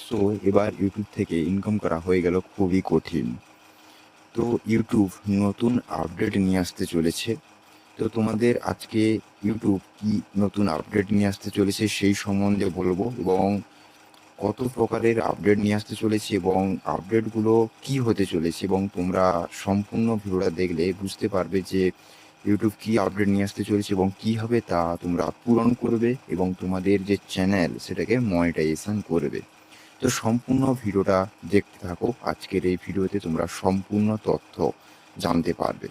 So এবার YouTube থেকে income করা হয়ে গেল খুবই কঠিন। তো ইউটিউব নতুন আপডেট নিয়ে আসতে চলেছে। তো তোমাদের আজকে ইউটিউব কি নতুন আপডেট নিয়ে আসতে চলেছে সেই সম্বন্ধে বলবো, এবং কত প্রকারের আপডেট নিয়ে আসতে চলেছে এবং আপডেটগুলো কি হতে চলেছে, এবং তোমরা সম্পূর্ণ ভিডিওটা দেখলে বুঝতে পারবে যে ইউটিউব কি আপডেট নিয়ে আসতে চলেছে এবং কিভাবে তা তোমরা পূরণ করবে এবং তোমাদের যে চ্যানেল সেটাকে মনিটাইজেশন করবে। তো সম্পূর্ণ ভিডিওটা দেখতে থাকো। আজকের এই ভিডিওতে তোমরা সম্পূর্ণ তথ্য জানতে পারবে।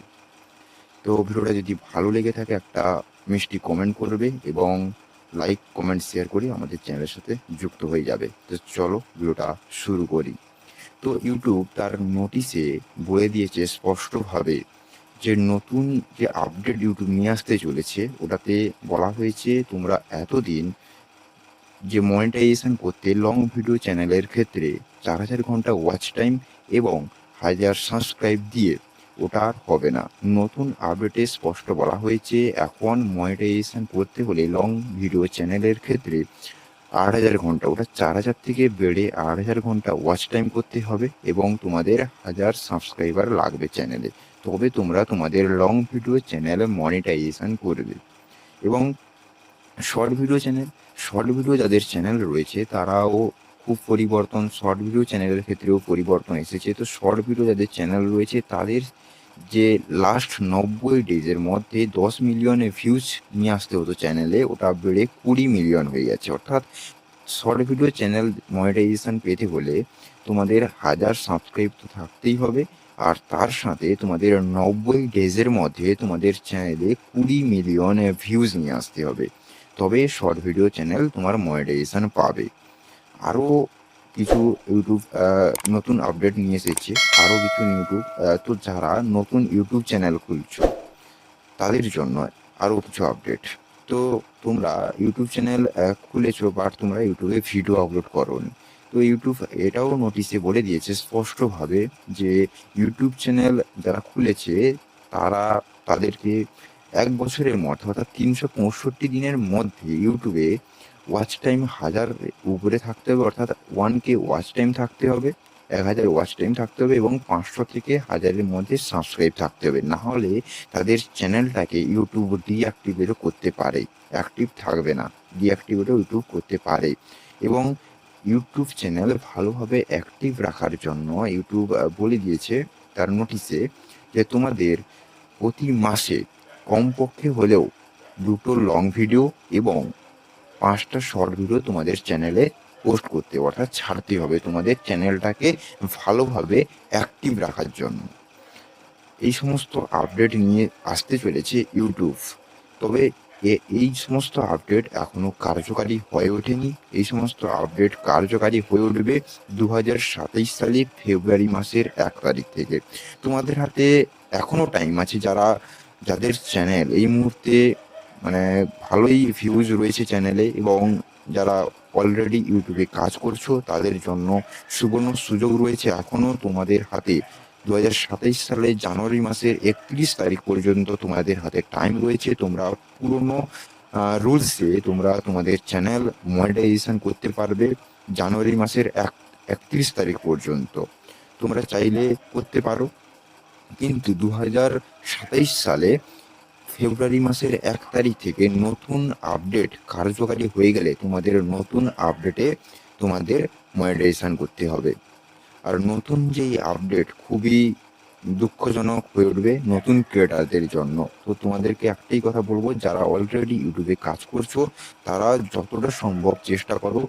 তো ভিডিওটা যদি ভালো লেগে থাকে একটা মিষ্টি কমেন্ট করবে এবং লাইক কমেন্ট শেয়ার করে আমাদের চ্যানেলের সাথে যুক্ত হয়ে যাবে। তো চলো ভিডিওটা শুরু করি। তো ইউটিউব তার নোটিশে বলে দিয়েছে স্পষ্টভাবে যে নতুন যে আপডেট ইউটিউব নিয়ে আসতে চলেছে, ওটাতে বলা হয়েছে তোমরা এতদিন যে মনিটাইজেশন করতে লং ভিডিও চ্যানেলের ক্ষেত্রে 4000 ঘন্টা ওয়াচ টাইম এবং 1000 সাবস্ক্রাইব দিয়ে ওটা আর হবে না। নতুন আপডেটে স্পষ্ট বলা হয়েছে এখন মনিটাইজেশন করতে হলে লং ভিডিও চ্যানেলের ক্ষেত্রে 8000 ঘন্টা, ওটা 4000 থেকে বেড়ে 8000 ঘন্টা ওয়াচ টাইম করতে হবে এবং তোমাদের 1000 সাবস্ক্রাইবার লাগবে চ্যানেলে, তবে তোমরা তোমাদের লং ভিডিও চ্যানেল মনিটাইজেশন করবে। এবং শর্ট ভিডিও যাদের চ্যানেল রয়েছে তারাও খুব পরিবর্তন, শর্ট ভিডিও চ্যানেলের ক্ষেত্রেও পরিবর্তন এসেছে। তো শর্ট ভিডিও যাদের চ্যানেল রয়েছে তাদের যে লাস্ট 90 ডেজের মধ্যে 10 মিলিয়নে ভিউজ নিয়ে আসতে হতো চ্যানেলে, ওটা বেড়ে 20 মিলিয়ন হয়ে যাচ্ছে। অর্থাৎ শর্ট ভিডিও চ্যানেল মনিটাইজেশন পেতে হলে তোমাদের 1000 সাবস্ক্রাইব তো থাকতেই হবে, আর তার সাথে তোমাদের 90 ডেজের মধ্যে তোমাদের চ্যানেলে 20 মিলিয়ন ভিউজ নিয়ে আসতে হবে, তবে শর্ট ভিডিও চ্যানেল তোমার মনিটাইজেশন পাবে। আরও কিছু ইউটিউব নতুন আপডেট নিয়ে এসেছে, আরও কিছু ইউটিউব তো যারা নতুন ইউটিউব চ্যানেল খুলছো তাদের জন্য আরও কিছু আপডেট। তো তোমরা ইউটিউব চ্যানেল খুলেছো বাট তোমরা ইউটিউবে ভিডিও আপলোড করোনি, তো ইউটিউব এটাও নোটিশে বলে দিয়েছে স্পষ্টভাবে যে ইউটিউব চ্যানেল যারা খুলেছে তারা তাদেরকে 1 বছরের মধ্যে অর্থাৎ 365 দিনের মধ্যে ইউটিউবে ওয়াচ টাইম 1000 উপরে থাকতে হবে, অর্থাৎ 1K ওয়াচ টাইম থাকতে হবে, 1000 ওয়াচ টাইম থাকতে হবে এবং 500 থেকে 1000-এর মধ্যে সাবস্ক্রাইব থাকতে হবে। না হলে তাদের চ্যানেলটাকে ইউটিউব ডিঅ্যাক্টিভেটও করতে পারে, অ্যাক্টিভ থাকবে না, ডিঅ্যাক্টিভেটও ইউটিউব করতে পারে। এবং ইউটিউব চ্যানেল ভালোভাবে অ্যাক্টিভ রাখার জন্য ইউটিউব বলে দিয়েছে তার নোটিশে যে তোমাদের প্রতি মাসে কমপক্ষে হলেও 2টো লং ভিডিও এবং 5টা শর্ট ভিডিও তোমাদের চ্যানেলে পোস্ট করতে, অর্থাৎ ছাড়তে হবে তোমাদের চ্যানেলটাকে ভালোভাবে অ্যাক্টিভ রাখার জন্য। এই সমস্ত আপডেট নিয়ে আসতে চলেছে ইউটিউব, তবে এই সমস্ত আপডেট এখনো কার্যকারী হয়ে ওঠেনি। এই সমস্ত আপডেট কার্যকারী হয়ে উঠবে 2027 সালের ফেব্রুয়ারি মাসের 1 তারিখ থেকে। তোমাদের হাতে এখনো টাইম আছে, যাদের চ্যানেল এই মুহূর্তে মানে ভালোই ভিউজ রয়েছে চ্যানেলে এবং যারা অলরেডি ইউটিউবে কাজ করছো তাদের জন্য সুবর্ণ সুযোগ রয়েছে। এখনো তোমাদের হাতে 2027 সালের জানুয়ারি মাসের 31 তারিখ পর্যন্ত তোমাদের হাতে টাইম রয়েছে। তোমরা পুরনো রুলসে তোমরা তোমাদের চ্যানেল মনিটাইজেশন করতে পারবে জানুয়ারি মাসের 31 তারিখ পর্যন্ত। তোমরা চাইলে করতে পারো, কিন্তু 2027 সালে ফেব্রুয়ারি মাসের 1 তারিখ থেকে নতুন আপডেট কার্যকারী হয়ে গেলে তোমাদের নতুন আপডেটে তোমাদের মনিটাইজেশন করতে হবে। আর নতুন যেই আপডেট খুবই দুঃখজনক হয়ে উঠবে নতুন ক্রিয়েটারদের জন্য। তো তোমাদেরকে একটাই কথা বলবো, যারা অলরেডি ইউটিউবে কাজ করছো তারা যতটা সম্ভব চেষ্টা করো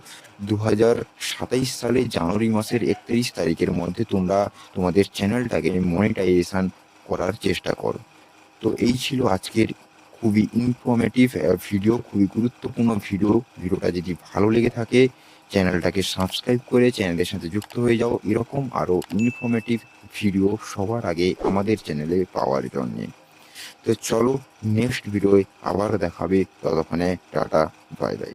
2027 সালে জানুয়ারি মাসের 31 তারিখের মধ্যে তোমরা তোমাদের চ্যানেলটাকে মনিটাইজেশন করার চেষ্টা করো। তো এই ছিল আজকের খুবই ইনফরমেটিভ ভিডিও, খুবই গুরুত্বপূর্ণ ভিডিওটা যদি ভালো লেগে থাকে চ্যানেলটাকে সাবস্ক্রাইব করে চ্যানেলের সাথে যুক্ত হয়ে যাও এরকম আরও ইনফরমেটিভ ভিডিও সবার আগে আমাদের চ্যানেলে পাওয়ার জন্য। তো চলো নেক্সট ভিডিওয় আবার দেখাবে, ততক্ষণে টাটা, বাই বাই।